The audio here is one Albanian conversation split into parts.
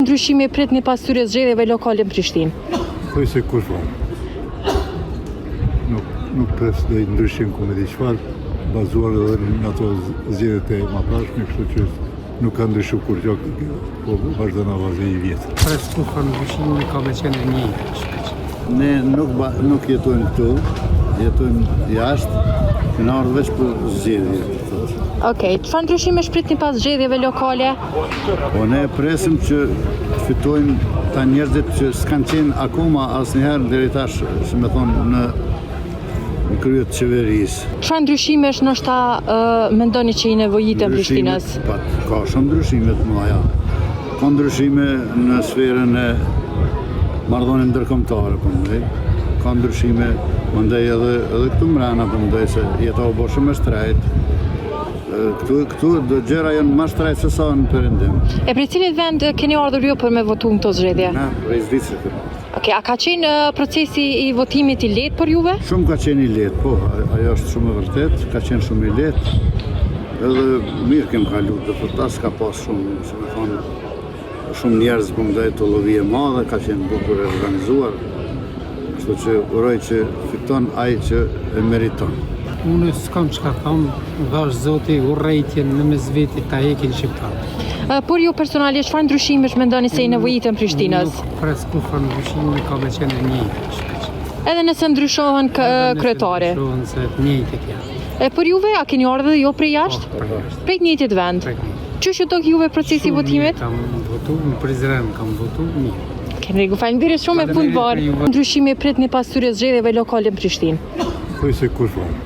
ndryshimi pritni pas këtyre zgjedhjeve lokale në Prishtinë? Thuaj se kush varet. Nuk pres dhe ndryshim ku me di çfarë, bazuar edhe në ato zgjedhjet e mëparshme, kështu që nuk ka ndryshuar kur gjë, po vazhdon avazi I vjetër. Pres kur ndryshimi ka me qenë një. Ne nuk jetojmë këtu, jetojmë jashtë, në ardhë veç për zgjedhje. Okej, çfarë ndryshime shpritni pas zgjedhjeve lokale? Po ne presim që fitojnë ta njerëzit që s'kan qenë akoma asnjëherë deri tash, si me thonë, në krye të qeverisë. Çfarë ndryshimesh ndoshta mendoni që I nevojiten Prishtinës? Ka shumë ndryshime të mëdha. Ka ndryshime në sferën e marrëdhënieve ndërkombëtare, po mendoj. Ka ndryshime mendoj edhe këtu mbrana, po mendoj se jeta u bë shumë e shtrejtë. Këtu do gjëra janë më shtrejtë se sa në Perëndim. E për cilin vend keni ardhur ju për me votu në këto zgjedhje? Na, prej Zvicrës. Okej, a ka qenë procesi I votimit I lehtë për juve? Shumë ka qenë I lehtë, po, ajo është shumë e vërtet, ka qenë shumë I lehtë. Edhe mirë kem kalu, do thotë as ka pas shumë, si me thonë, shumë njerëz po mendoj të llovi e madhe, ka qenë bukur e organizuar. Kështu që uroj që fiton ai që e meriton. Unë s'kam çka tham, vash Zoti urrejtjen në mes vetit ta hekin shqiptarët. Por ju personalisht çfarë ndryshimesh mendoni se I nevojiten Prishtinës? Nuk pres kur ndryshimi ka me qenë një. Edhe nëse ndryshohen kryetare. Ndryshohen se të njëjtit janë. Por juve a keni ardhur jo prej jashtë? Prej të njëjtit vend. Çu tok juve procesi I votimit? Kam votu në Prizren, kam votu mirë. Keni rregull, faleminderit shumë e punë bardhë. Ndryshimi pritni pas këtyre zgjedhjeve lokale në Prishtinë? Thuaj se kush varet.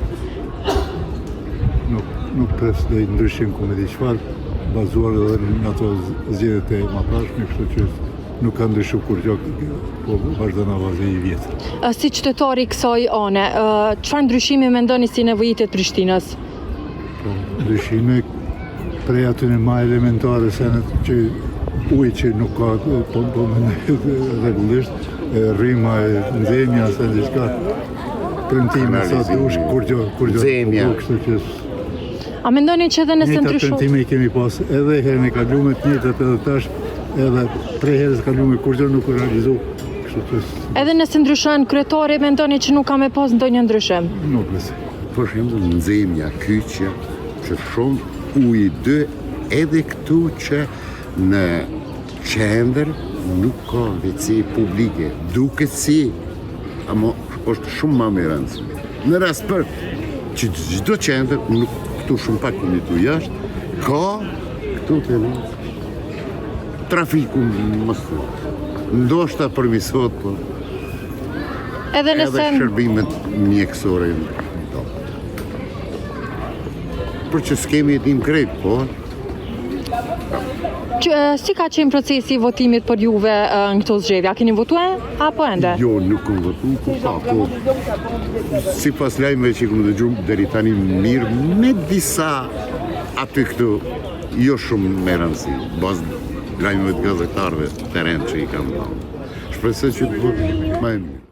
Nuk pres dhe ndryshim ku me di çfarë, bazuar edhe në ato zgjedhjet e mëparshme, kështu që nuk ka ndryshuar kur gjë, po vazhdon avazi I vjetër. Si qytetar I kësaj ane, çfarë ndryshimi mendoni si nevojitet Prishtinës? Ndryshime prej atyre më elementare se që uji që nuk ka, po rregullisht, rryma e nxemja se diçka, premtime sa dush kur gjë, kështu që A mendoni që edhe nëse ndryshon? Njëta premtime I kemi pas edhe herën e kaluar, të njëjtat edhe tash, edhe 3 herë të kaluar kur gjë nuk u realizoi. Kështu që edhe nëse ndryshon kryetari, mendoni që nuk ka me pas ndonjë ndryshim? nuk besoj. Për shembull nxemja, kyçja, që shumë uji dë edhe këtu që në qendër nuk ka WC publike. Duket si, ama është shumë më e rëndësishme. Në rast për që çdo qendër nuk këtu shumë pak kemi këtu jashtë, ka këtu të trafiku mos ndoshta përmisohet, po Edhe shërbimet mjekësore. Për që s'kemi jetim krejt, po. Si ka qenë procesi I votimit për juve në këto zgjedhje? A keni votuar apo ende? Jo, nuk kam votuar, po sipas lajmeve që kam dëgjuar deri tani mirë, me disa aty këtu jo shumë me rëndësi, bazë lajmeve të gazetarëve terren që I kam dhënë. Shpresoj që të bëhet më e mirë.